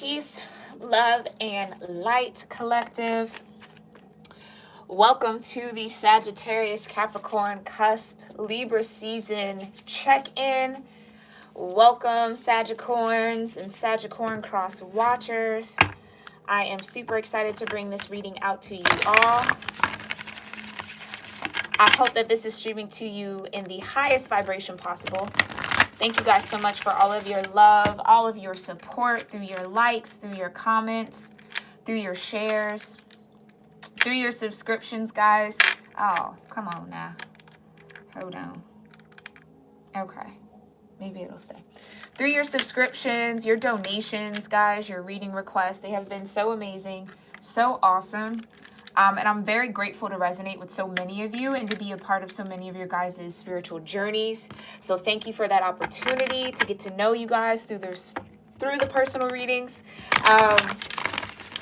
Peace, love, and light collective. Welcome to the Sagittarius-Capricorn cusp Libra season check-in. Welcome, Sagicorns and Sagicorn cross watchers. I am super excited to bring this reading out to you all. I hope that this is streaming to you in the highest vibration possible. Thank you guys so much for all of your love, all of your support through your likes, through your comments, through your shares, through your subscriptions, guys. Oh, come on now. Hold on. Okay. Maybe it'll stay. Through your subscriptions, your donations, guys, your reading requests, they have been so amazing, so awesome. And I'm very grateful to resonate with so many of you and to be a part of so many of your guys' spiritual journeys. So thank you for that opportunity to get to know you guys through the personal readings,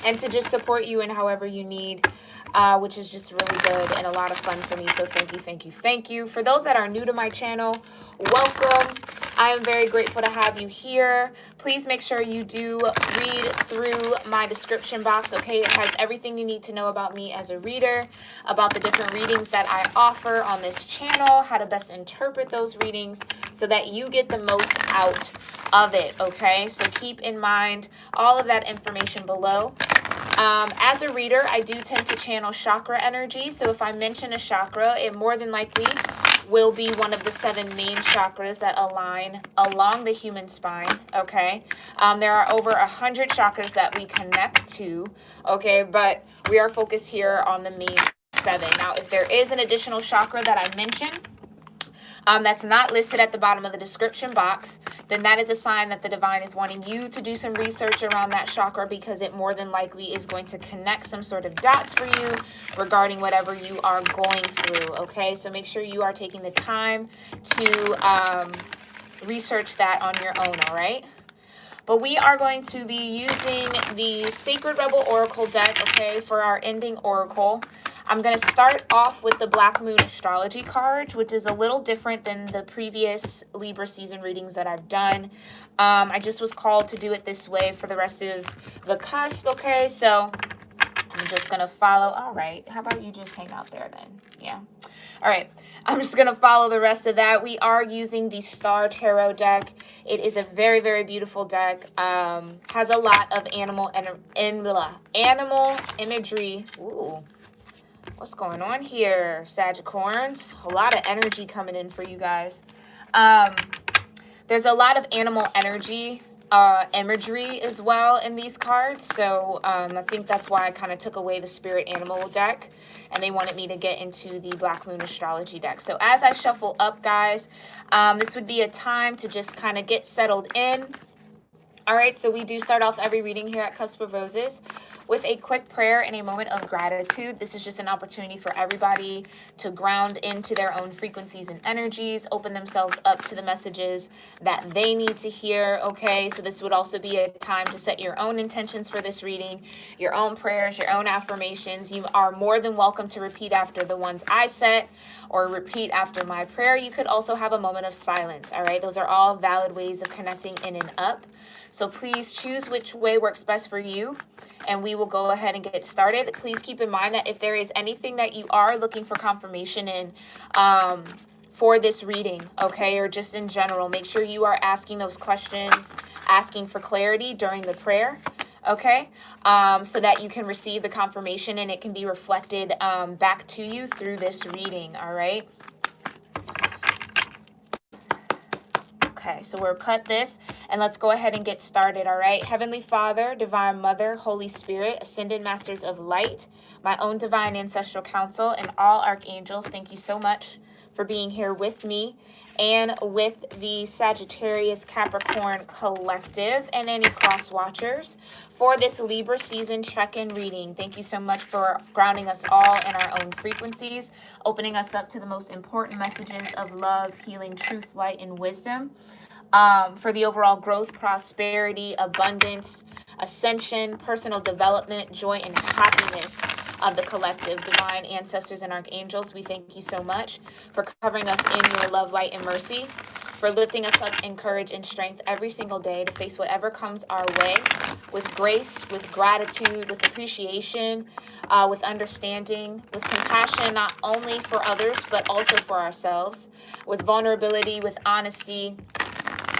and to just support you in however you need, which is just really good and a lot of fun for me. So thank you, thank you, thank you. For those that are new to my channel, welcome. I am very grateful to have you here. Please make sure you do read through my description box, okay? It has everything you need to know about me as a reader, about the different readings that I offer on this channel, how to best interpret those readings so that you get the most out of it, okay? So keep in mind all of that information below. As a reader, I do tend to channel chakra energy. So if I mention a chakra, it more than likely will be one of the 7 main chakras that align along the human spine, okay? There are over 100 chakras that we connect to, okay? But we are focused here on the main 7. Now, if there is an additional chakra that I mention, that's not listed at the bottom of the description box, then that is a sign that the divine is wanting you to do some research around that chakra, because it more than likely is going to connect some sort of dots for you regarding whatever you are going through, okay? So make sure you are taking the time to research that on your own, all right? But we are going to be using the Sacred Rebel Oracle deck, okay, for our ending oracle. I'm going to start off with the Black Moon Astrology card, which is a little different than the previous Libra season readings that I've done. I just was called to do it this way for the rest of the cusp, okay? So I'm just going to follow. All right. How about you just hang out there then? Yeah. All right. I'm just going to follow the rest of that. We are using the Star Tarot deck. It is a very, very beautiful deck. Has a lot of animal imagery. Ooh. What's going on here, Sagicorns? A lot of energy coming in for you guys. There's a lot of animal energy, imagery as well in these cards. So I think that's why I kind of took away the Spirit Animal deck, and they wanted me to get into the Black Moon Astrology deck. So as I shuffle up, guys, this would be a time to just kind of get settled in. All right, so we do start off every reading here at Cusp of Roses with a quick prayer and a moment of gratitude. This is just an opportunity for everybody to ground into their own frequencies and energies, open themselves up to the messages that they need to hear, okay? So this would also be a time to set your own intentions for this reading, your own prayers, your own affirmations. You are more than welcome to repeat after the ones I set or repeat after my prayer. You could also have a moment of silence, all right? Those are all valid ways of connecting in and up. So please choose which way works best for you, and we will go ahead and get started. Please keep in mind that if there is anything that you are looking for confirmation in for this reading, okay, or just in general, make sure you are asking those questions, asking for clarity during the prayer, okay, so that you can receive the confirmation and it can be reflected back to you through this reading, all right? Okay, so we'll cut this and let's go ahead and get started, all right? Heavenly Father, Divine Mother, Holy Spirit, Ascended Masters of Light, my own Divine Ancestral Council, and all Archangels, thank you so much for being here with me and with the Sagittarius-Capricorn Collective and any cross watchers for this Libra season check-in reading. Thank you so much for grounding us all in our own frequencies, opening us up to the most important messages of love, healing, truth, light, and wisdom. For the overall growth, prosperity, abundance, ascension, personal development, joy, and happiness of the collective. Divine ancestors and archangels, we thank you so much for covering us in your love, light, and mercy. for lifting us up in courage and strength every single day to face whatever comes our way with grace, with gratitude, with appreciation, with understanding, with compassion, not only for others, but also for ourselves, with vulnerability, with honesty,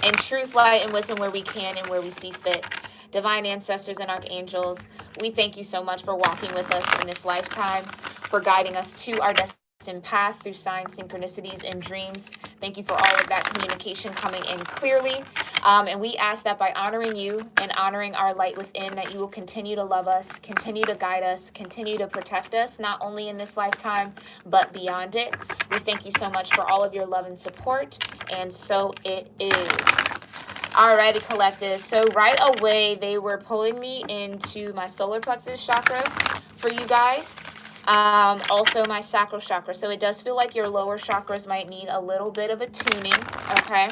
and truth, light, and wisdom where we can and where we see fit. Divine ancestors and archangels, we thank you so much for walking with us in this lifetime, for guiding us to our destination path through signs, synchronicities, and dreams. Thank you for all of that communication coming in clearly. And we ask that by honoring you and honoring our light within, that you will continue to love us, continue to guide us, continue to protect us, not only in this lifetime, but beyond it. We thank you so much for all of your love and support. And so it is. Alrighty, collective. So right away, they were pulling me into my solar plexus chakra for you guys. Also my sacral chakra. So it does feel like your lower chakras might need a little bit of a tuning. Okay.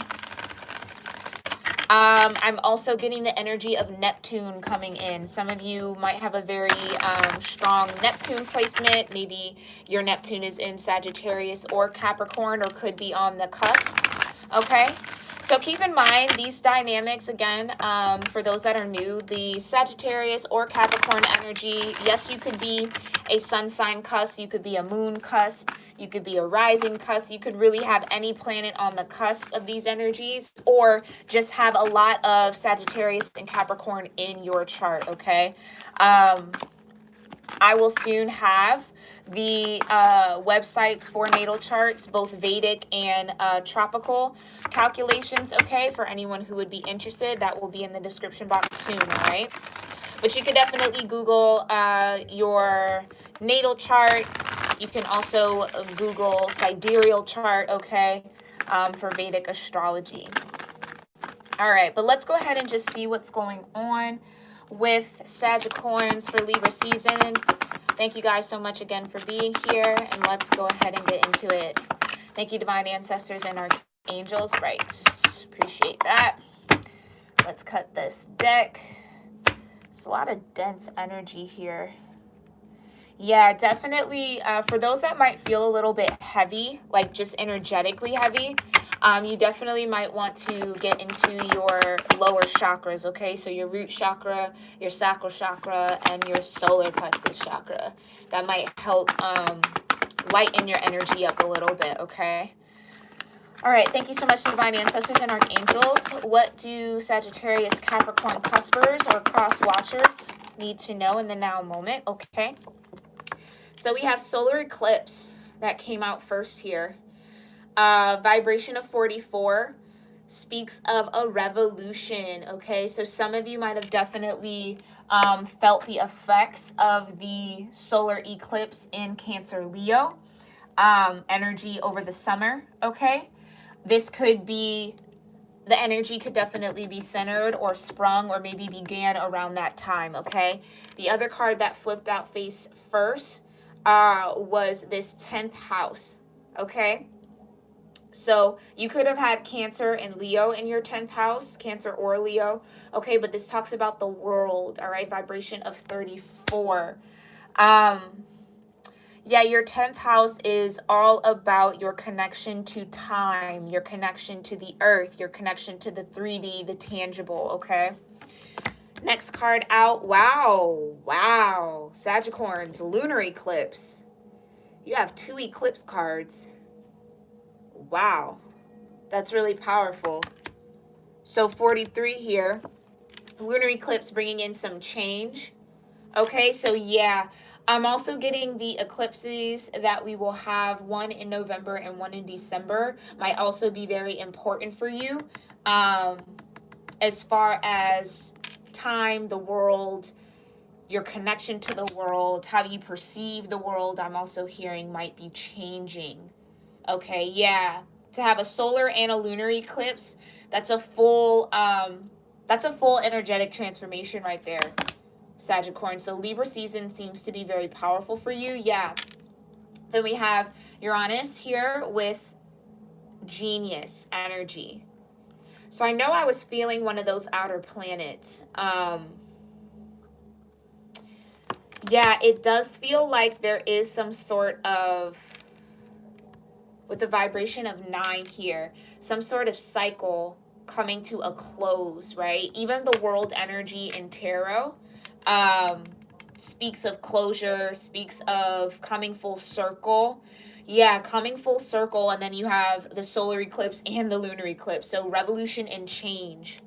I'm also getting the energy of Neptune coming in. Some of you might have a very strong Neptune placement. Maybe your Neptune is in Sagittarius or Capricorn, or could be on the cusp. Okay. So keep in mind these dynamics, again, for those that are new, the Sagittarius or Capricorn energy, yes, you could be a sun sign cusp, you could be a moon cusp, you could be a rising cusp, you could really have any planet on the cusp of these energies, or just have a lot of Sagittarius and Capricorn in your chart, okay? I will soon have the websites for natal charts, both Vedic and tropical calculations, okay, for anyone who would be interested. That will be in the description box soon, all right? But you could definitely Google your natal chart. You can also Google sidereal chart, okay, for Vedic astrology. All right, but let's go ahead and just see what's going on with Sagicorns for Libra season. Thank you guys so much again for being here, and let's go ahead and get into it. Thank you, divine ancestors and archangels. Right, appreciate that. Let's cut this deck. It's a lot of dense energy here. Yeah, definitely. For those that might feel a little bit heavy, like just energetically heavy, you definitely might want to get into your lower chakras, okay? So your root chakra, your sacral chakra, and your solar plexus chakra. That might help lighten your energy up a little bit, okay? All right, thank you so much, divine ancestors and archangels. What do Sagittarius, Capricorn cuspers or cross watchers need to know in the now moment, okay? So we have solar eclipse that came out first here. Vibration of 44 speaks of a revolution, okay? So some of you might have definitely felt the effects of the solar eclipse in Cancer, Leo energy over the summer, okay? This could be, the energy could definitely be centered or sprung or maybe began around that time, okay? The other card that flipped out face first was this 10th house, okay? So you could have had Cancer and Leo in your 10th house, Cancer or Leo, okay? But this talks about the world, all right? Vibration of 34. Yeah, your 10th house is all about your connection to time, your connection to the earth, your connection to the 3D, the tangible, okay? Next card out. Wow. Sagicorns, Lunar Eclipse. You have 2 eclipse cards. Wow. That's really powerful. So 43 here. Lunar Eclipse bringing in some change. Okay, so yeah. I'm also getting the eclipses that we will have, one in November and one in December. Might also be very important for you. As far as time, the world, your connection to the world, how you perceive the world, I'm also hearing might be changing. Okay, yeah. To have a solar and a lunar eclipse, that's a full energetic transformation right there, Sagicorn. So Libra season seems to be very powerful for you. Yeah. Then we have Uranus here with genius energy. So I know I was feeling one of those outer planets. Yeah, it does feel like there is some sort of with the vibration of 9 here, some sort of cycle coming to a close, right? Even the world energy in tarot speaks of closure, speaks of coming full circle. Yeah, coming full circle, and then you have the solar eclipse and the lunar eclipse. So revolution and change.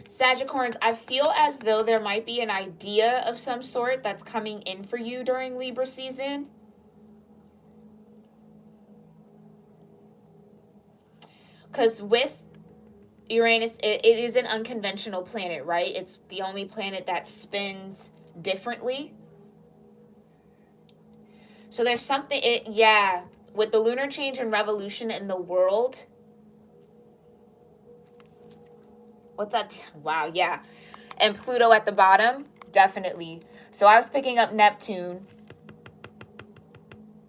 Sagittarians, I feel as though there might be an idea of some sort that's coming in for you during Libra season. Because with Uranus, it is an unconventional planet, right? It's the only planet that spins differently. So there's something, yeah, with the lunar change and revolution in the world. What's that? Wow, yeah. And Pluto at the bottom, definitely. So I was picking up Neptune.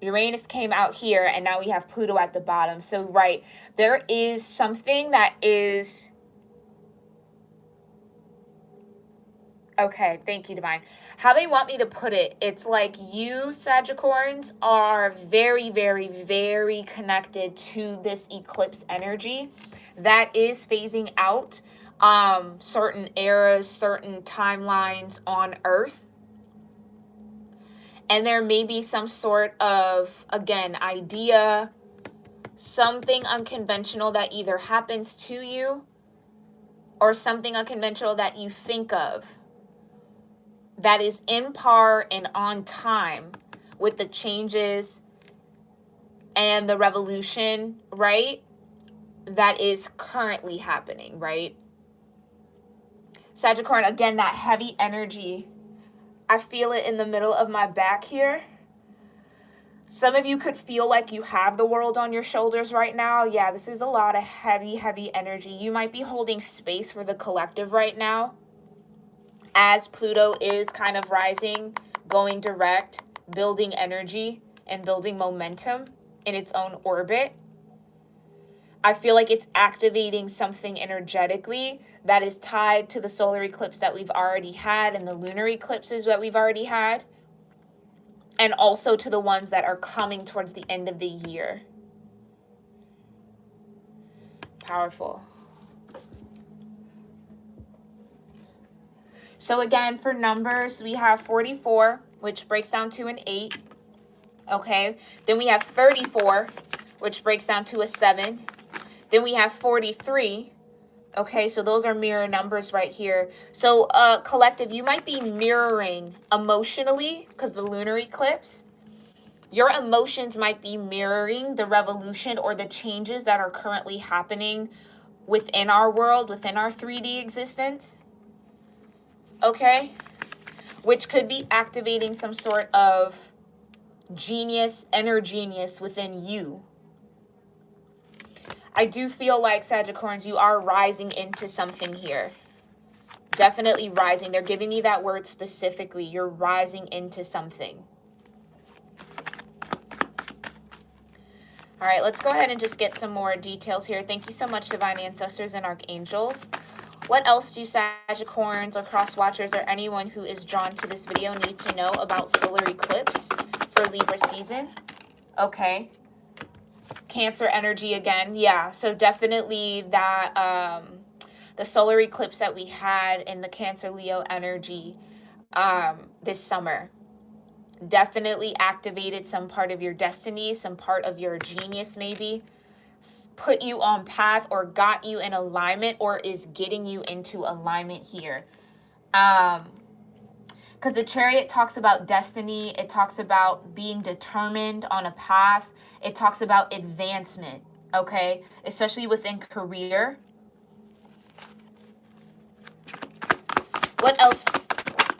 Uranus came out here, and now we have Pluto at the bottom. So, right, there is something that is... Okay, thank you, Divine. How they want me to put it, it's like you, Sagittarians, are very, very, very connected to this eclipse energy that is phasing out certain eras, certain timelines on Earth. And there may be some sort of, again, idea, something unconventional that either happens to you or something unconventional that you think of that is in par and on time with the changes and the revolution, right? That is currently happening, right? Sagittarius, again, that heavy energy. I feel it in the middle of my back here. Some of you could feel like you have the world on your shoulders right now. Yeah, this is a lot of heavy, heavy energy. You might be holding space for the collective right now, as Pluto is kind of rising, going direct, building energy and building momentum in its own orbit. I feel like it's activating something energetically that is tied to the solar eclipse that we've already had and the lunar eclipses that we've already had, and also to the ones that are coming towards the end of the year. Powerful. So again, for numbers, we have 44, which breaks down to an 8. Okay. Then we have 34, which breaks down to a 7. Then we have 43. Okay, so those are mirror numbers right here. So collective, you might be mirroring emotionally, because the lunar eclipse, your emotions might be mirroring the revolution or the changes that are currently happening within our world, within our 3D existence. Okay, which could be activating some sort of genius, inner genius within you. I do feel like, Sagittarius, you are rising into something here. Definitely rising. They're giving me that word specifically. You're rising into something. All right, let's go ahead and just get some more details here. Thank you so much, Divine Ancestors and Archangels. What else do Sagittarians or cross watchers or anyone who is drawn to this video need to know about solar eclipse for Libra season? Okay. Cancer energy again. Yeah, so definitely that the solar eclipse that we had in the Cancer Leo energy this summer definitely activated some part of your destiny, some part of your genius, maybe put you on path or got you in alignment or is getting you into alignment here. Because the Chariot talks about destiny. It talks about being determined on a path. It talks about advancement, okay? Especially within career. What else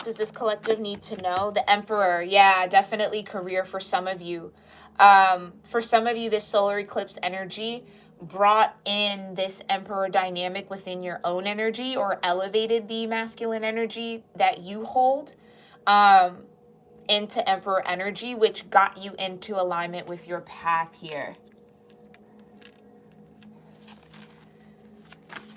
does this collective need to know? The Emperor, yeah, definitely career for some of you. For some of you, this solar eclipse energy brought in this Emperor dynamic within your own energy or elevated the masculine energy that you hold into Emperor energy, which got you into alignment with your path here.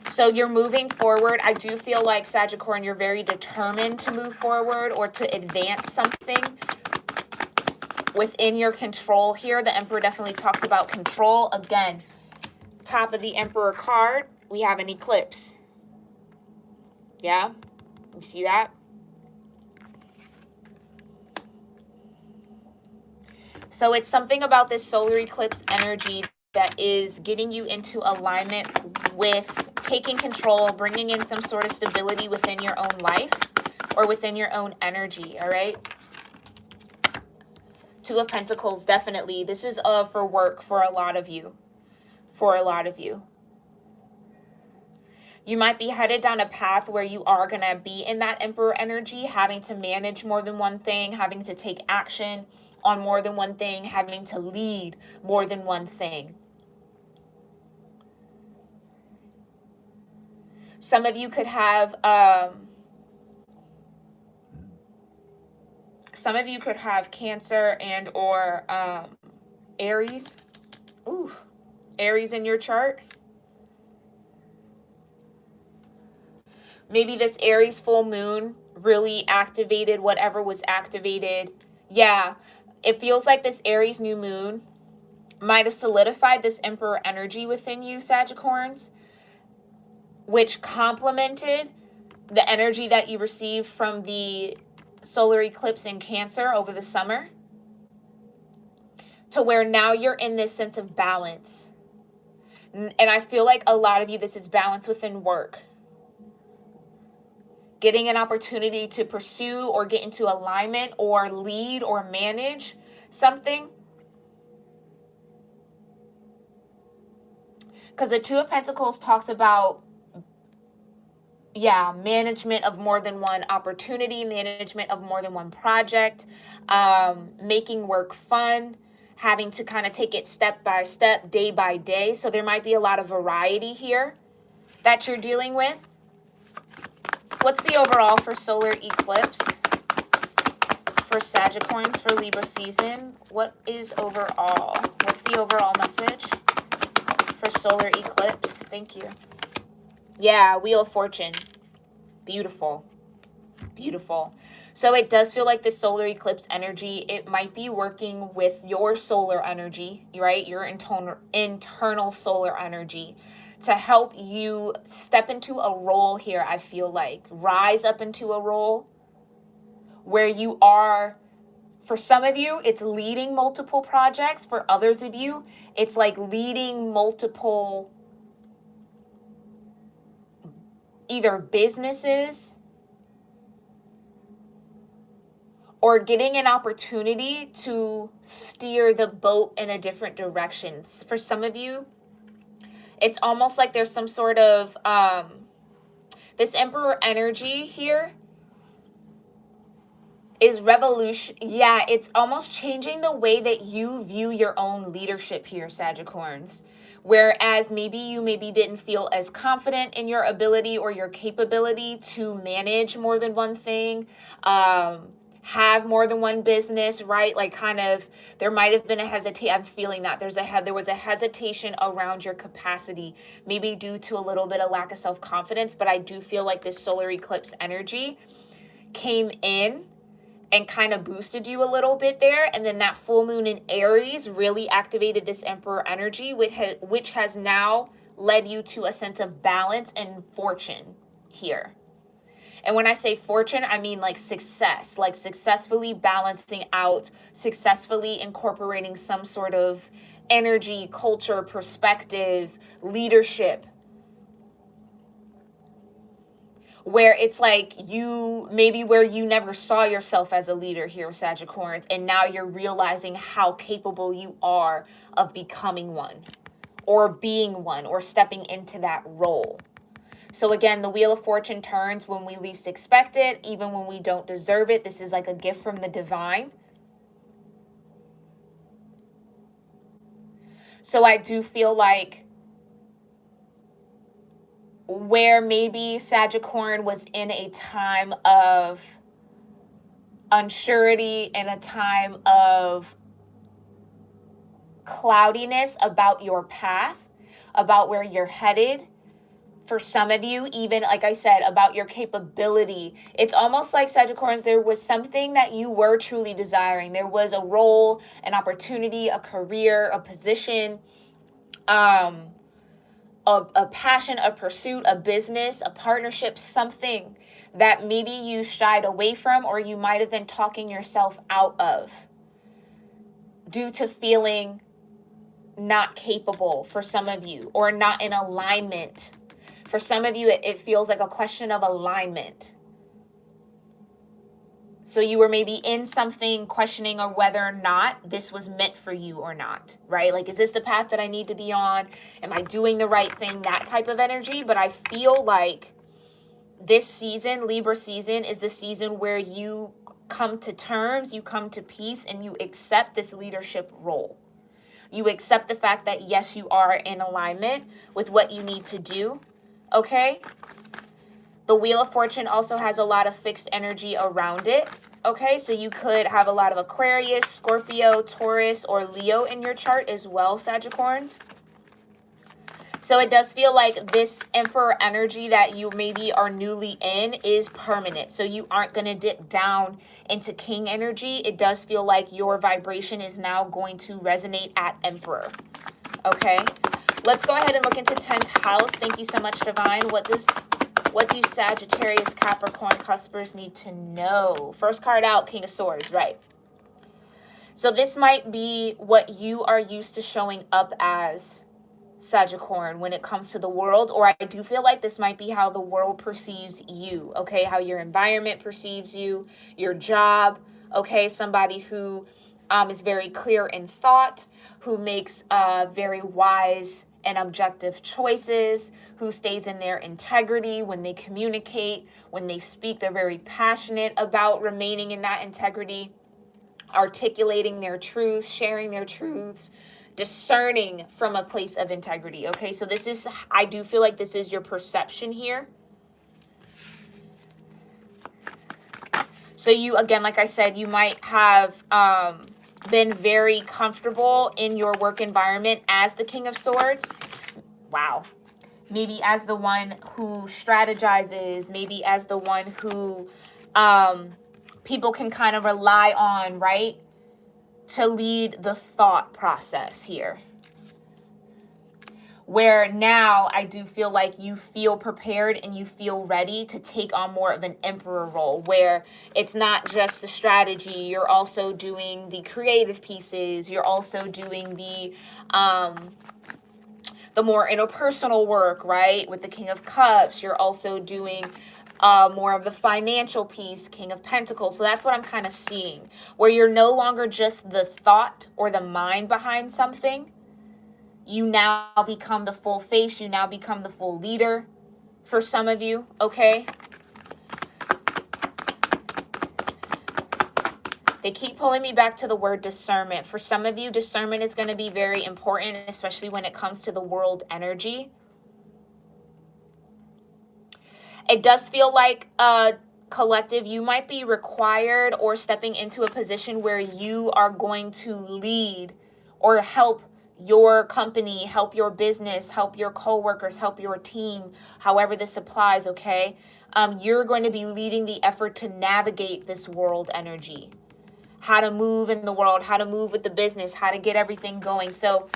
So you're moving forward. I do feel like, Sagittarius, you're very determined to move forward or to advance something within your control here. The Emperor definitely talks about control. Again, top of the Emperor card, we have an eclipse. Yeah, you see that? So it's something about this solar eclipse energy that is getting you into alignment with taking control, bringing in some sort of stability within your own life or within your own energy, all right? Two of Pentacles, definitely. This is for work for a lot of you. For a lot of you. You might be headed down a path where you are going to be in that Emperor energy, having to manage more than one thing, having to take action on more than one thing, having to lead more than one thing. Some of you could have Cancer and or Aries. Ooh, Aries in your chart. Maybe this Aries full moon really activated whatever was activated. Yeah, it feels like this Aries new moon might have solidified this Emperor energy within you, Sagittarians, which complemented the energy that you received from the solar eclipse in Cancer over the summer, to where now you're in this sense of balance. And I feel like a lot of you, this is balance within work. Getting an opportunity to pursue or get into alignment or lead or manage something. Because the Two of Pentacles talks about, yeah, management of more than one opportunity, management of more than one project, making work fun, having to kind of take it step by step, day by day. So there might be a lot of variety here that you're dealing with. What's the overall for solar eclipse? For Sagittarius, for Libra season, what is overall? What's the overall message for solar eclipse? Thank you. Yeah, Wheel of Fortune. Beautiful. Beautiful. So it does feel like this solar eclipse energy, it might be working with your solar energy, right? Your internal solar energy to help you step into a role here, I feel like. Rise up into a role where you are, for some of you, it's leading multiple projects. For others of you, it's like leading multiple either businesses or getting an opportunity to steer the boat in a different direction. For some of you, it's almost like there's some sort of, this Emperor energy here is revolution. Yeah, it's almost changing the way that you view your own leadership here, Sagittarians. Whereas maybe you didn't feel as confident in your ability or your capability to manage more than one thing, have more than one business, right? Like kind of, there might have been a hesitation. I'm feeling that there was a hesitation around your capacity, maybe due to a little bit of lack of self-confidence. But I do feel like this solar eclipse energy came in and kind of boosted you a little bit there. And then that full moon in Aries really activated this Emperor energy, which has now led you to a sense of balance and fortune here. And when I say fortune, I mean like success, like successfully balancing out, successfully incorporating some sort of energy, culture, perspective, leadership, where it's like where you never saw yourself as a leader here, Sagittarius, and now you're realizing how capable you are of becoming one or being one or stepping into that role. So again, the Wheel of Fortune turns when we least expect it, even when we don't deserve it. This is like a gift from the divine. So I do feel like where maybe Sagittarius was in a time of unsurety and a time of cloudiness about your path, about where you're headed, For some of you, even like I said, about your capability. It's almost like, Sagittarius, there was something that you were truly desiring. There was a role, an opportunity, a career, a position, a passion, a pursuit, a business, a partnership, something that maybe you shied away from, or you might have been talking yourself out of due to feeling not capable for some of you, or not in alignment. For some of you, it feels like a question of alignment. So you were maybe in something questioning or whether or not this was meant for you or not, right? Like, is this the path that I need to be on? Am I doing the right thing? That type of energy. But I feel like this season, Libra season, is the season where you come to terms, you come to peace, and you accept this leadership role. You accept the fact that, yes, you are in alignment with what you need to do. Okay? The Wheel of Fortune also has a lot of fixed energy around it. Okay? So you could have a lot of Aquarius, Scorpio, Taurus, or Leo in your chart as well, Sagittarians. So it does feel like this Emperor energy that you maybe are newly in is permanent. So you aren't going to dip down into King energy. It does feel like your vibration is now going to resonate at Emperor. Okay? Let's go ahead and look into 10th house. Thank you so much, Divine. What do Sagittarius-Capricorn cuspers need to know? First card out, King of Swords, right? So this might be what you are used to showing up as, Sagittarius, when it comes to the world, or I do feel like this might be how the world perceives you, okay? How your environment perceives you, your job, okay? Somebody who is very clear in thought, who makes very wise and objective choices, who stays in their integrity when they communicate, when they speak. They're very passionate about remaining in that integrity, articulating their truths, sharing their truths, discerning from a place of integrity. Okay, so this is, I do feel like this is your perception here. So you, again, like I said, you might have been very comfortable in your work environment as the King of Swords. Wow. Maybe as the one who strategizes, maybe as the one who people can kind of rely on, right? To lead the thought process here. Where now I do feel like you feel prepared and you feel ready to take on more of an emperor role, where it's not just the strategy, you're also doing the creative pieces, you're also doing the more interpersonal work, right? With the King of Cups, you're also doing more of the financial piece, King of Pentacles. So that's what I'm kind of seeing, where you're no longer just the thought or the mind behind something. You now become the full face. You now become the full leader for some of you, okay? They keep pulling me back to the word discernment. For some of you, discernment is going to be very important, especially when it comes to the world energy. It does feel like collective, you might be required or stepping into a position where you are going to lead or help your company, help your business, help your coworkers, help your team, however this applies, okay? You're going to be leading the effort to navigate this world energy. How to move in the world, how to move with the business, how to get everything going. So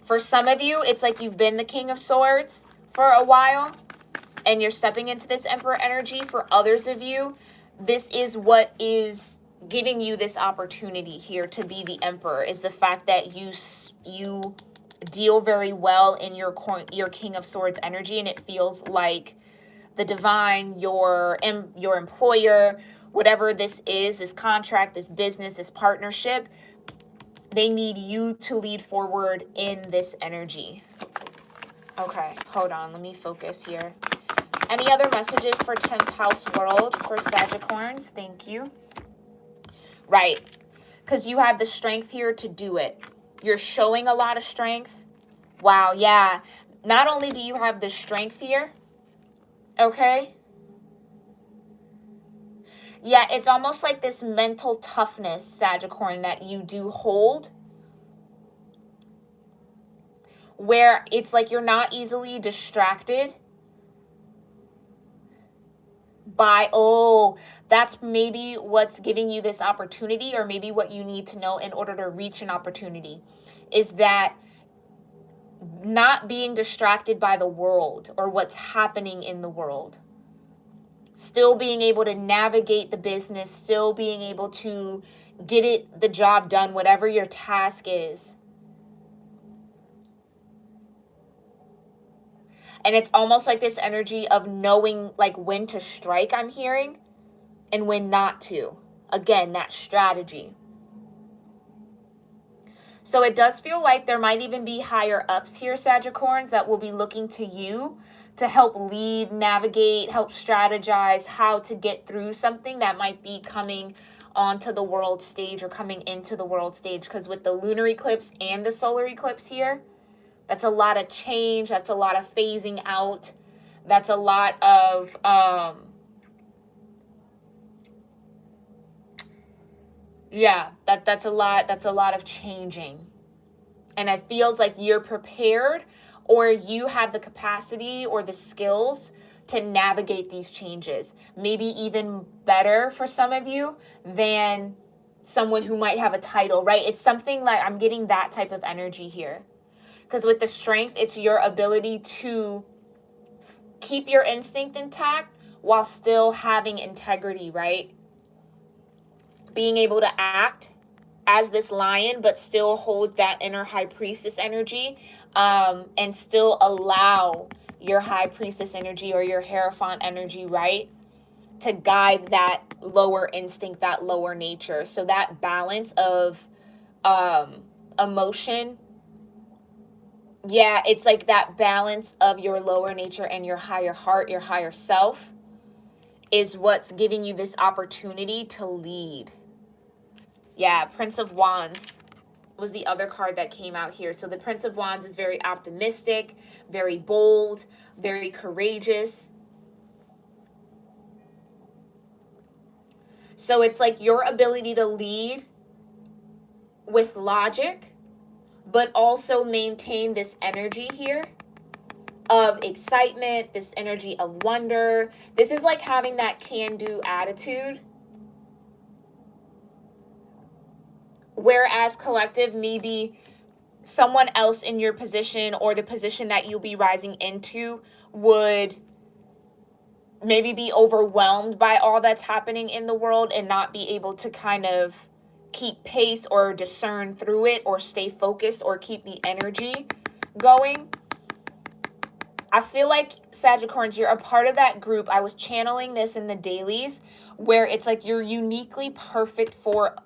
for some of you, it's like you've been the King of Swords for a while and you're stepping into this Emperor energy. For others of you, this is what is giving you this opportunity here to be the Emperor, is the fact that you deal very well in your King of Swords energy, and it feels like the divine, your employer, whatever this is, this contract, this business, this partnership, they need you to lead forward in this energy. Okay, hold on, let me focus here. Any other messages for 10th house world for Sagittarians? Thank you. Right, because you have the strength here to do it. You're showing a lot of strength. Wow, yeah. Not only do you have the strength here, okay? Yeah, it's almost like this mental toughness, Sagittarius, that you do hold, where it's like you're not easily distracted. That's maybe what's giving you this opportunity, or maybe what you need to know in order to reach an opportunity, is that not being distracted by the world or what's happening in the world. Still being able to navigate the business, still being able to get the job done, whatever your task is. And it's almost like this energy of knowing like when to strike, I'm hearing, and when not to. Again, that strategy. So it does feel like there might even be higher ups here, Sagittarians, that will be looking to you to help lead, navigate, help strategize how to get through something that might be coming onto the world stage or coming into the world stage. Because with the lunar eclipse and the solar eclipse here, that's a lot of change. That's a lot of phasing out. That's a lot of that's a lot of changing. And it feels like you're prepared, or you have the capacity or the skills to navigate these changes. Maybe even better for some of you than someone who might have a title, right? It's something like, I'm getting that type of energy here. Because with the strength, it's your ability to keep your instinct intact while still having integrity, right? Being able to act as this lion, but still hold that inner high priestess energy, and still allow your high priestess energy or your Hierophant energy, right, to guide that lower instinct, that lower nature. So that balance of emotion, it's like that balance of your lower nature and your higher heart, your higher self, is what's giving you this opportunity to lead. Yeah, Prince of Wands was the other card that came out here. So the Prince of Wands is very optimistic, very bold, very courageous. So it's like your ability to lead with logic, but also maintain this energy here of excitement, this energy of wonder. This is like having that can-do attitude. Whereas collective, maybe someone else in your position or the position that you'll be rising into would maybe be overwhelmed by all that's happening in the world and not be able to kind of keep pace or discern through it or stay focused or keep the energy going. I feel like, Sagittarius, you're a part of that group. I was channeling this in the dailies where it's like you're uniquely perfect for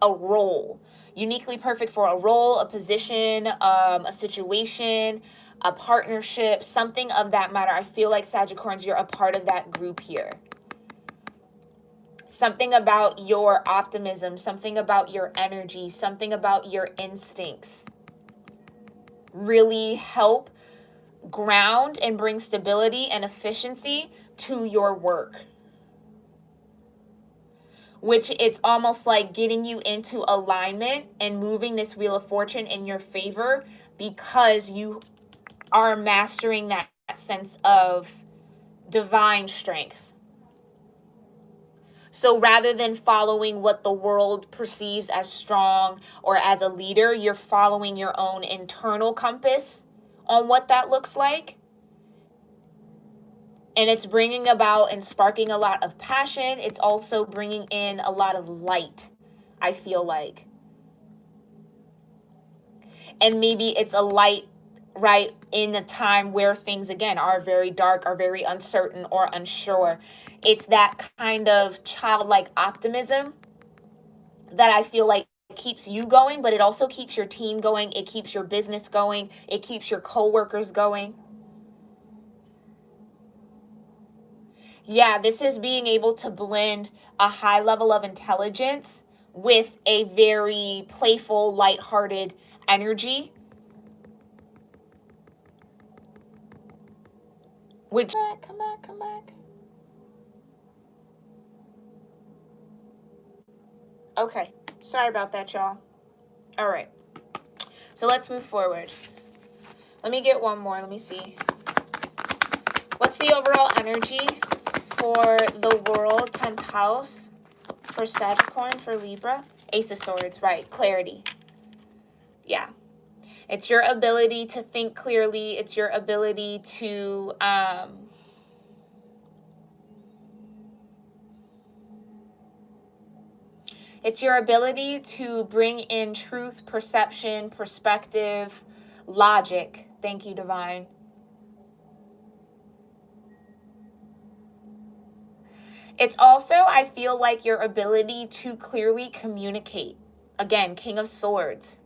a role. Uniquely perfect for a role, a position, a situation, a partnership, something of that matter. I feel like, Sagittarius, you're a part of that group here. Something about your optimism, something about your energy, something about your instincts really help ground and bring stability and efficiency to your work. Which it's almost like getting you into alignment and moving this Wheel of Fortune in your favor because you are mastering that sense of divine strength. So rather than following what the world perceives as strong or as a leader, you're following your own internal compass on what that looks like. And it's bringing about and sparking a lot of passion. It's also bringing in a lot of light, I feel like. And maybe it's a light, right, in a time where things, again, are very dark, are very uncertain or unsure. It's that kind of childlike optimism that I feel like keeps you going, but it also keeps your team going. It keeps your business going. It keeps your coworkers going. Yeah, this is being able to blend a high level of intelligence with a very playful, lighthearted energy. Which, come back. Okay, sorry about that, y'all. All right, so let's move forward. Let me get one more. Let me see. What's the overall energy for the world, 10th house, for Sagittarius, for Libra. Ace of Swords, right, clarity. Yeah. It's your ability to think clearly. It's your ability to, it's your ability to bring in truth, perception, perspective, logic. Thank you, Divine. It's also, I feel like, your ability to clearly communicate. Again, King of Swords.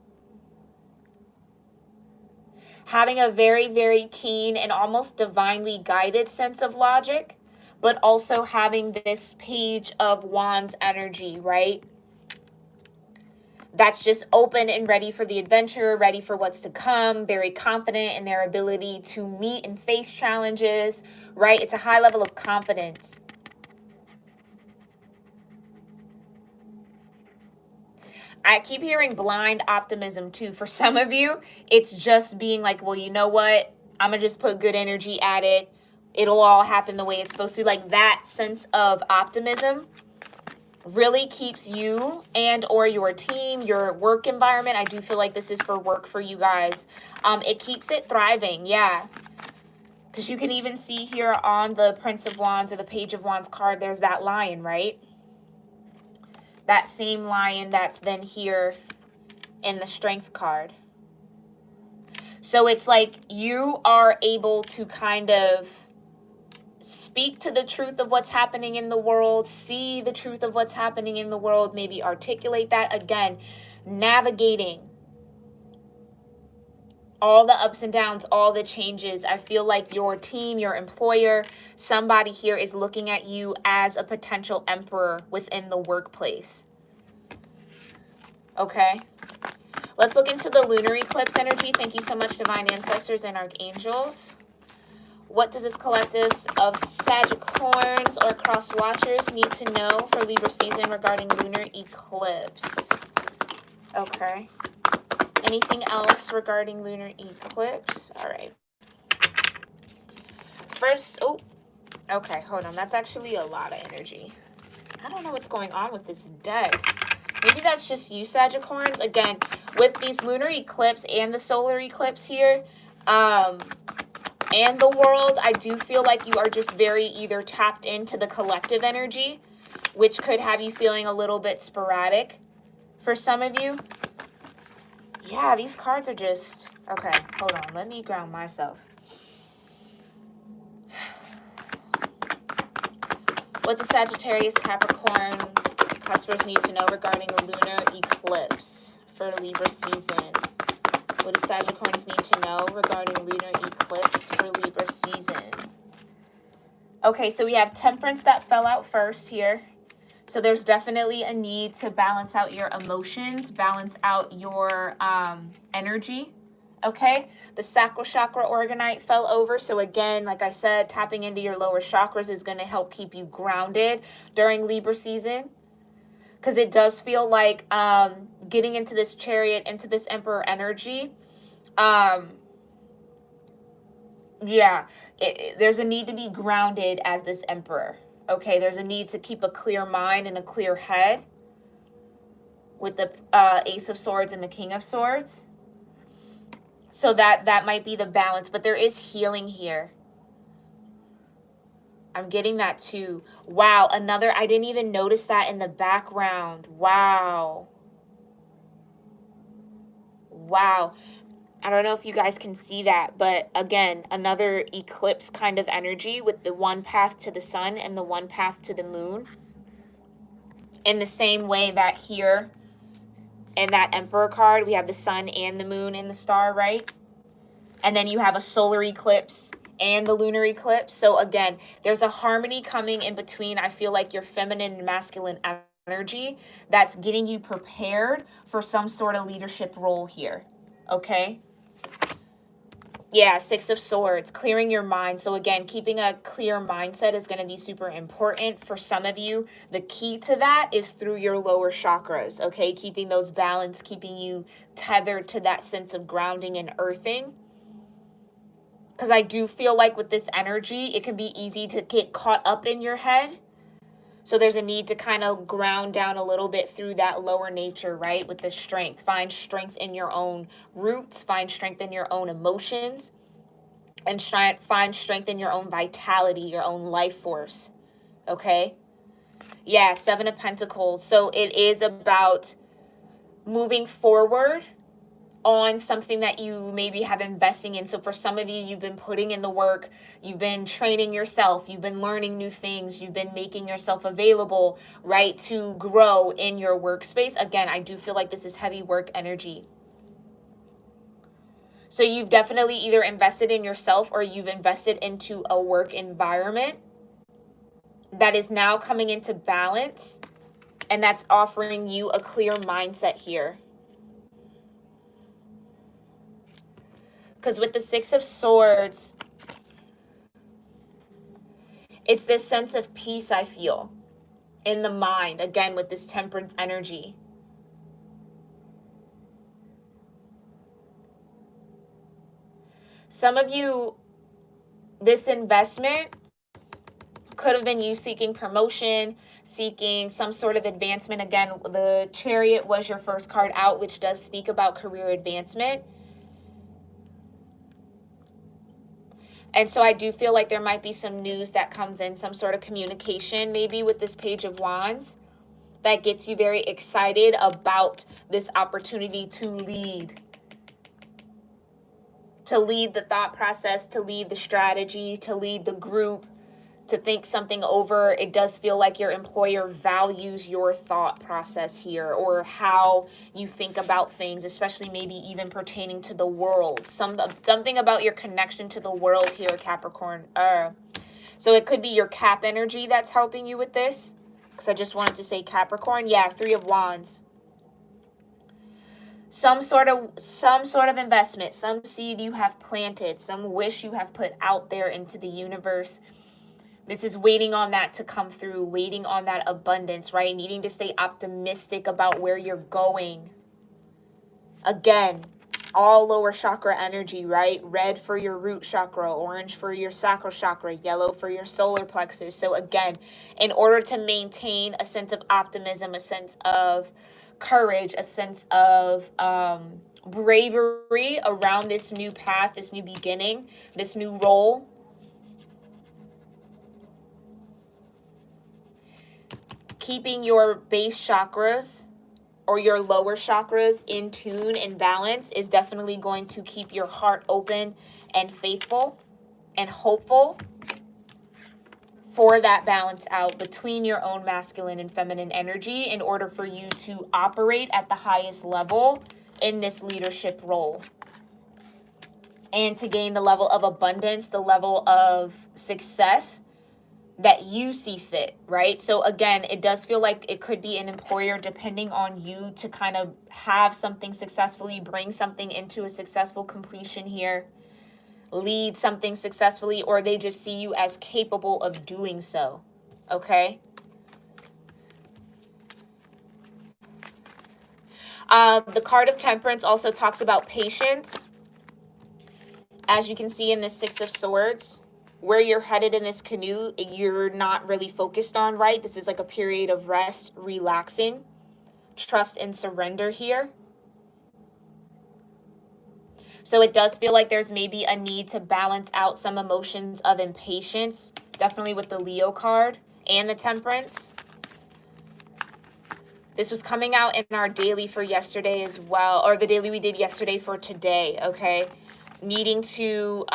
Having a very, very keen and almost divinely guided sense of logic, but also having this Page of Wands energy, right? That's just open and ready for the adventure, ready for what's to come, very confident in their ability to meet and face challenges, right? It's a high level of confidence. I keep hearing blind optimism too. For some of you, it's just being like, well, you know what? I'm going to just put good energy at it. It'll all happen the way it's supposed to. Like that sense of optimism really keeps you and or your team, your work environment. I do feel like this is for work for you guys. It keeps it thriving. Yeah. Because you can even see here on the Prince of Wands or the Page of Wands card, there's that lion, right? That same lion that's then here in the Strength card. So it's like you are able to kind of speak to the truth of what's happening in the world, see the truth of what's happening in the world, maybe articulate that. Again, navigating all the ups and downs, all the changes. I feel like your team, your employer, somebody here is looking at you as a potential emperor within the workplace. Okay. Let's look into the lunar eclipse energy. Thank you so much, divine ancestors and archangels. What does this collective of Sagittarians or cross watchers need to know for Libra season regarding lunar eclipse? Okay. Anything else regarding lunar eclipse? All right. First, oh, okay, hold on. That's actually a lot of energy. I don't know what's going on with this deck. Maybe that's just you, Sagittarians. Again, with these lunar eclipse and the solar eclipse here, and the world, I do feel like you are just very either tapped into the collective energy, which could have you feeling a little bit sporadic for some of you. Yeah, these cards are just... Okay, hold on. Let me ground myself. What does Sagittarius-Capricorn cuspers need to know regarding the lunar eclipse for Libra season? What does Sagittarians need to know regarding lunar eclipse for Libra season? Okay, so we have Temperance that fell out first here. So there's definitely a need to balance out your emotions, balance out your energy. Okay, the sacral chakra organite fell over. So again, like I said, tapping into your lower chakras is going to help keep you grounded during Libra season. Because it does feel like getting into this chariot, into this emperor energy. Yeah, there's a need to be grounded as this emperor. Okay, there's a need to keep a clear mind and a clear head with the Ace of Swords and the King of Swords. So that might be the balance, but there is healing here. I'm getting that too. Wow, another, I didn't even notice that in the background. Wow. Wow. I don't know if you guys can see that, but again, another eclipse kind of energy with the one path to the sun and the one path to the moon. In the same way that here in that Emperor card, we have the sun and the moon and the star, right? And then you have a solar eclipse and the lunar eclipse. So again, there's a harmony coming in between. I feel like your feminine and masculine energy that's getting you prepared for some sort of leadership role here. Okay? Yeah, Six of Swords, clearing your mind. So again, keeping a clear mindset is going to be super important for some of you. The key to that is through your lower chakras, okay? Keeping those balanced, keeping you tethered to that sense of grounding and earthing. Because I do feel like with this energy, it can be easy to get caught up in your head. So there's a need to kind of ground down a little bit through that lower nature, right? With the strength. Find strength in your own roots. Find strength in your own emotions. And find strength in your own vitality, your own life force. Okay? Yeah, Seven of Pentacles. So it is about moving forward on something that you maybe have investing in. So for some of you, you've been putting in the work, you've been training yourself, you've been learning new things, you've been making yourself available, right, to grow in your workspace. Again, I do feel like this is heavy work energy. So you've definitely either invested in yourself or you've invested into a work environment that is now coming into balance, and that's offering you a clear mindset here. Because with the Six of Swords, it's this sense of peace I feel in the mind, again, with this Temperance energy. Some of you, this investment could have been you seeking promotion, seeking some sort of advancement. Again, the Chariot was your first card out, which does speak about career advancement. And so I do feel like there might be some news that comes in, some sort of communication, maybe with this Page of Wands, that gets you very excited about this opportunity to lead the thought process, to lead the strategy, to lead the group, to think something over. It does feel like your employer values your thought process here, or how you think about things, especially maybe even pertaining to the world. Something about your connection to the world here, Capricorn. So it could be your Cap energy that's helping you with this, because I just wanted to say Capricorn. Yeah, Three of Wands. Some sort of investment, some seed you have planted, some wish you have put out there into the universe. This is waiting on that to come through, waiting on that abundance, right? Needing to stay optimistic about where you're going. Again, all lower chakra energy, right? Red for your root chakra, orange for your sacral chakra, yellow for your solar plexus. So again, in order to maintain a sense of optimism, a sense of courage, a sense of bravery around this new path, this new beginning, this new role, keeping your base chakras or your lower chakras in tune and balance is definitely going to keep your heart open and faithful and hopeful for that balance out between your own masculine and feminine energy in order for you to operate at the highest level in this leadership role and to gain the level of abundance, the level of success that you see fit, right? So again, it does feel like it could be an employer depending on you to kind of have something successfully, bring something into a successful completion here, lead something successfully, or they just see you as capable of doing so, okay? The card of Temperance also talks about patience. As you can see in the Six of Swords, where you're headed in this canoe, you're not really focused on, right? This is like a period of rest, relaxing, trust and surrender here. So it does feel like there's maybe a need to balance out some emotions of impatience, definitely with the Leo card and the Temperance. This was coming out in our daily for yesterday as well, or the daily we did yesterday for today, okay? Needing to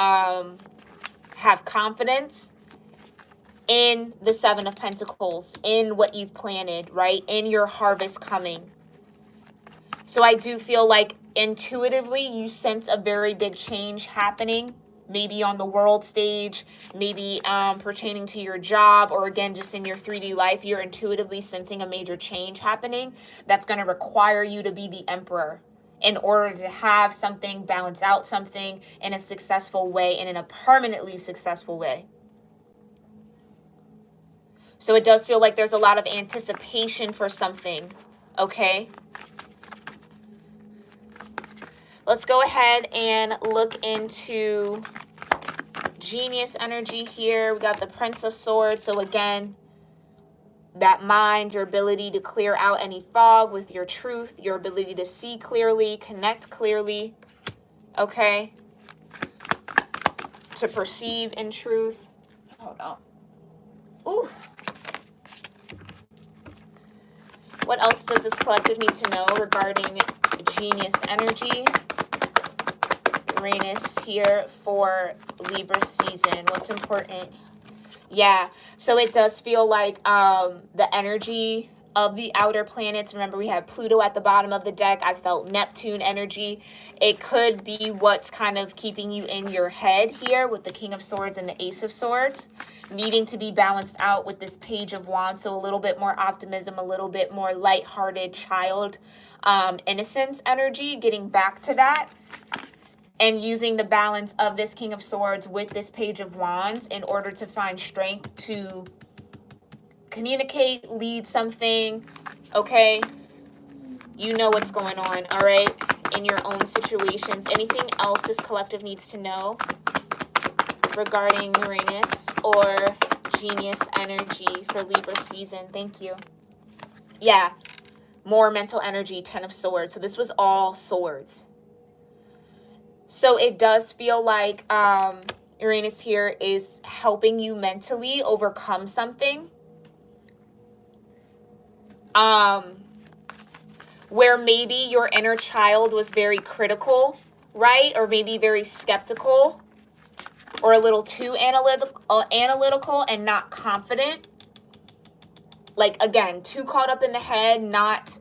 have confidence in the Seven of Pentacles, in what you've planted, right? In your harvest coming. So I do feel like intuitively you sense a very big change happening, maybe on the world stage, maybe pertaining to your job, or again, just in your 3D life, you're intuitively sensing a major change happening that's going to require you to be the emperor in order to have something, balance out something in a successful way and in a permanently successful way. So it does feel like there's a lot of anticipation for something, okay? Let's go ahead and look into Genius energy here. We got the Prince of Swords. So again, that mind, your ability to clear out any fog with your truth, your ability to see clearly, connect clearly, okay? To perceive in truth. Hold on. Oof. What else does this collective need to know regarding genius energy? Uranus here for Libra season. What's important? Yeah, so it does feel like the energy of the outer planets. Remember, we have Pluto at the bottom of the deck. I felt Neptune energy. It could be what's kind of keeping you in your head here with the King of Swords and the Ace of Swords, needing to be balanced out with this Page of Wands. So a little bit more optimism, a little bit more lighthearted child innocence energy, getting back to that. And using the balance of this King of Swords with this Page of Wands in order to find strength to communicate, lead something, okay? You know what's going on, all right, in your own situations. Anything else this collective needs to know regarding Uranus or genius energy for Libra season? Thank you. Yeah, more mental energy, 10 of Swords. So this was all swords. So it does feel like Uranus here is helping you mentally overcome something. Where maybe your inner child was very critical, right? Or maybe very skeptical or a little too analytical and not confident. Like, again, too caught up in the head, not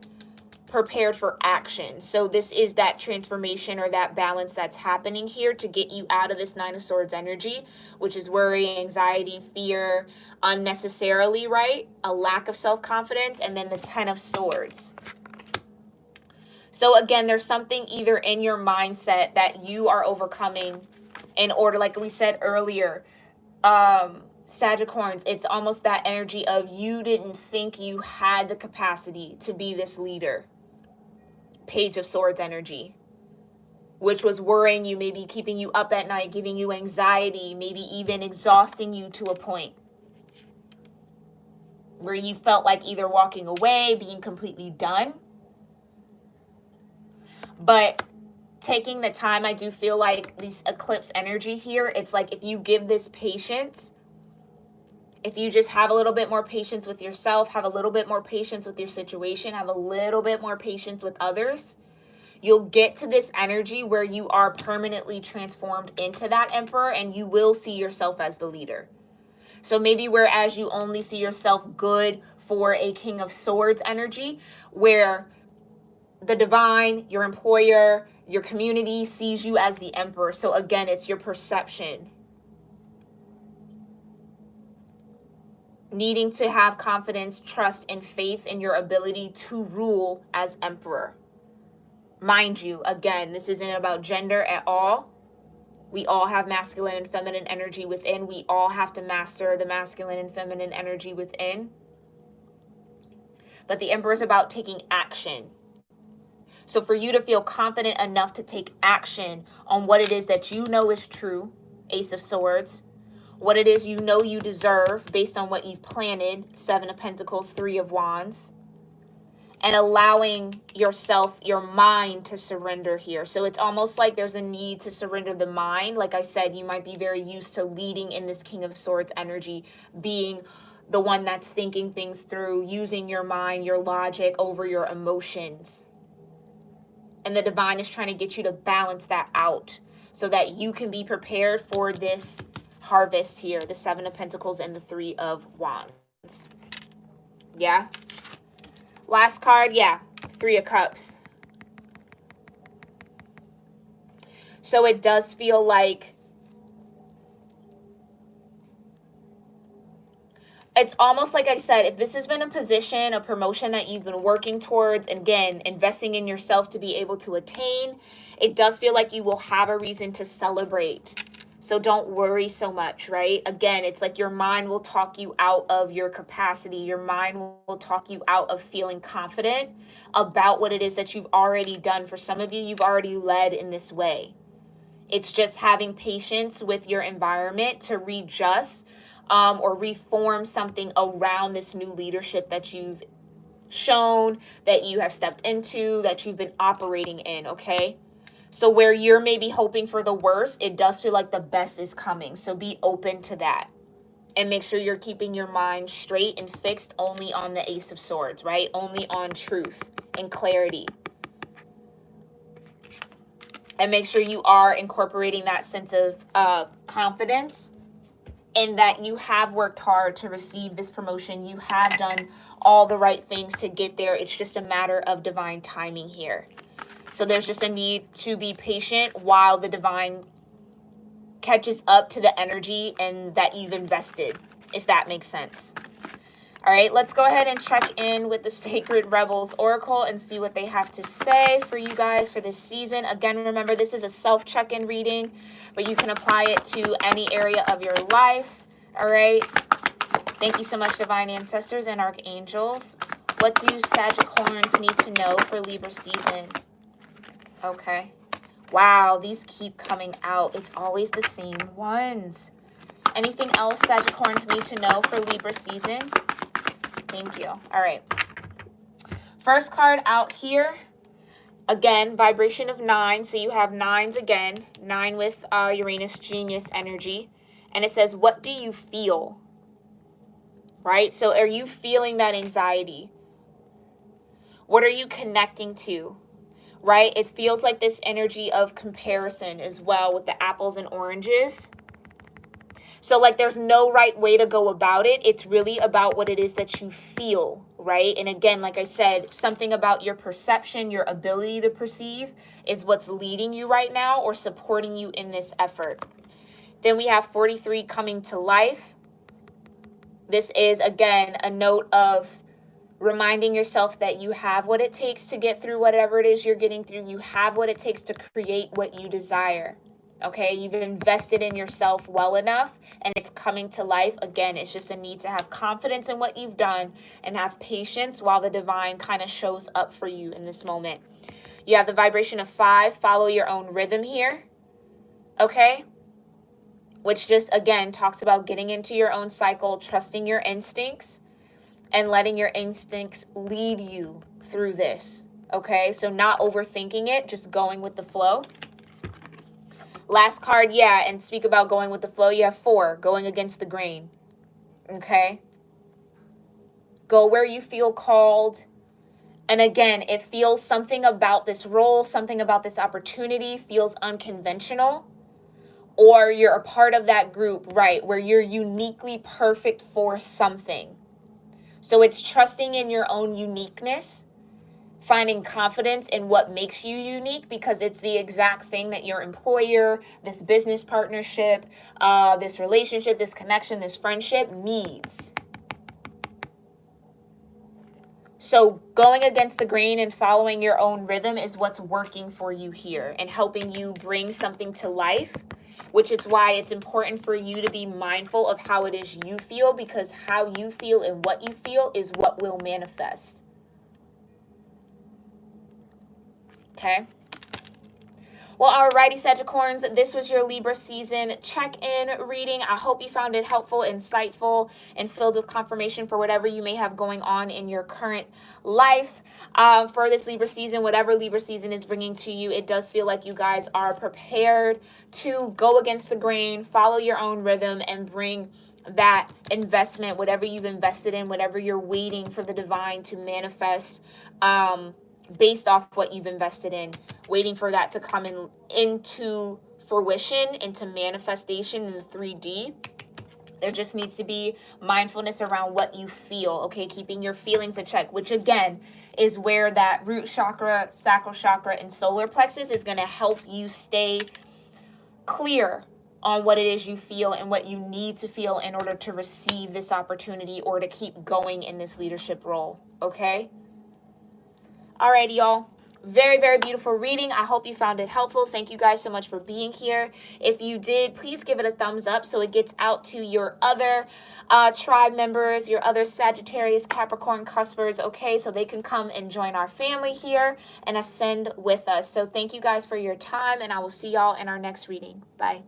prepared for action. So this is that transformation or that balance that's happening here to get you out of this Nine of Swords energy, which is worry, anxiety, fear, unnecessarily, right? A lack of self-confidence, and then the 10 of Swords. So again, there's something either in your mindset that you are overcoming in order, like we said earlier, Sagittarius, it's almost that energy of you didn't think you had the capacity to be this leader. Page of Swords energy, which was worrying you, maybe keeping you up at night, giving you anxiety, maybe even exhausting you to a point where you felt like either walking away, being completely done. But taking the time, I do feel like this eclipse energy here, it's like if you give this patience, if you just have a little bit more patience with yourself, have a little bit more patience with your situation, have a little bit more patience with others, you'll get to this energy where you are permanently transformed into that emperor and you will see yourself as the leader. So maybe whereas you only see yourself good for a King of Swords energy, where the divine, your employer, your community sees you as the emperor. So again, it's your perception. Needing to have confidence, trust, and faith in your ability to rule as emperor. Mind you, again, this isn't about gender at all. We all have masculine and feminine energy within. We all have to master the masculine and feminine energy within. But the emperor is about taking action. So for you to feel confident enough to take action on what it is that you know is true, Ace of Swords, what it is you know you deserve based on what you've planted, 7 of Pentacles, 3 of Wands, and allowing yourself, your mind to surrender here. So it's almost like there's a need to surrender the mind. Like I said, you might be very used to leading in this King of Swords energy, being the one that's thinking things through, using your mind, your logic over your emotions. And the divine is trying to get you to balance that out so that you can be prepared for this harvest here, the 7 of Pentacles and the 3 of Wands. Yeah. Last card, yeah, 3 of Cups. So it does feel like it's almost like I said, if this has been a position, a promotion that you've been working towards, and again, investing in yourself to be able to attain, it does feel like you will have a reason to celebrate. So don't worry so much, right? Again, it's like your mind will talk you out of your capacity. Your mind will talk you out of feeling confident about what it is that you've already done. For some of you, you've already led in this way. It's just having patience with your environment to readjust or reform something around this new leadership that you've shown, that you have stepped into, that you've been operating in, okay? So where you're maybe hoping for the worst, it does feel like the best is coming. So be open to that. And make sure you're keeping your mind straight and fixed only on the Ace of Swords, right? Only on truth and clarity. And make sure you are incorporating that sense of confidence in that you have worked hard to receive this promotion. You have done all the right things to get there. It's just a matter of divine timing here. So there's just a need to be patient while the divine catches up to the energy and that you've invested, if that makes sense. All right, let's go ahead and check in with the Sacred Rebels Oracle and see what they have to say for you guys for this season. Again, remember, this is a self-check-in reading, but you can apply it to any area of your life. All right. Thank you so much, Divine Ancestors and Archangels. What do Sagittarians need to know for Libra season? Okay. Wow, these keep coming out. It's always the same ones. Anything else Sagittarians need to know for Libra season? Thank you. All right. First card out here. Again, vibration of 9. So you have 9s again. 9 with Uranus Genius energy. And it says, what do you feel? Right? So are you feeling that anxiety? What are you connecting to? Right? It feels like this energy of comparison as well with the apples and oranges. So like there's no right way to go about it. It's really about what it is that you feel, right? And again, like I said, something about your perception, your ability to perceive is what's leading you right now or supporting you in this effort. Then we have 43 coming to life. This is, again, a note of reminding yourself that you have what it takes to get through whatever it is you're getting through. You have what it takes to create what you desire. Okay, you've invested in yourself well enough and it's coming to life. Again, it's just a need to have confidence in what you've done and have patience while the divine kind of shows up for you in this moment. You have the vibration of 5, follow your own rhythm here. Okay, which just, again, talks about getting into your own cycle, trusting your instincts and letting your instincts lead you through this. Okay, so not overthinking it, just going with the flow. Last card, yeah, and speak about going with the flow. You have 4, going against the grain. Okay? Go where you feel called. And again, it feels something about this role, something about this opportunity feels unconventional. Or you're a part of that group, right, where you're uniquely perfect for something. So it's trusting in your own uniqueness. Finding confidence in what makes you unique because it's the exact thing that your employer, this business partnership, this relationship, this connection, this friendship needs. So going against the grain and following your own rhythm is what's working for you here and helping you bring something to life, which is why it's important for you to be mindful of how it is you feel, because how you feel and what you feel is what will manifest. Okay. Well, alrighty, Sagittarians, this was your Libra season check-in reading. I hope you found it helpful, insightful, and filled with confirmation for whatever you may have going on in your current life. For this Libra season, whatever Libra season is bringing to you, it does feel like you guys are prepared to go against the grain, follow your own rhythm, and bring that investment, whatever you've invested in, whatever you're waiting for the divine to manifest, based off what you've invested in, waiting for that to come into fruition, into manifestation in the 3D. There just needs to be mindfulness around what you feel, okay? Keeping your feelings in check, which again is where that root chakra, sacral chakra, and solar plexus is going to help you stay clear on what it is you feel and what you need to feel in order to receive this opportunity or to keep going in this leadership role, okay? Alrighty, y'all. very, very beautiful reading. I hope you found it helpful. Thank you guys so much for being here. If you did, please give it a thumbs up so it gets out to your other tribe members, your other Sagittarius, Capricorn, cuspers, okay? So they can come and join our family here and ascend with us. So thank you guys for your time, and I will see y'all in our next reading. Bye.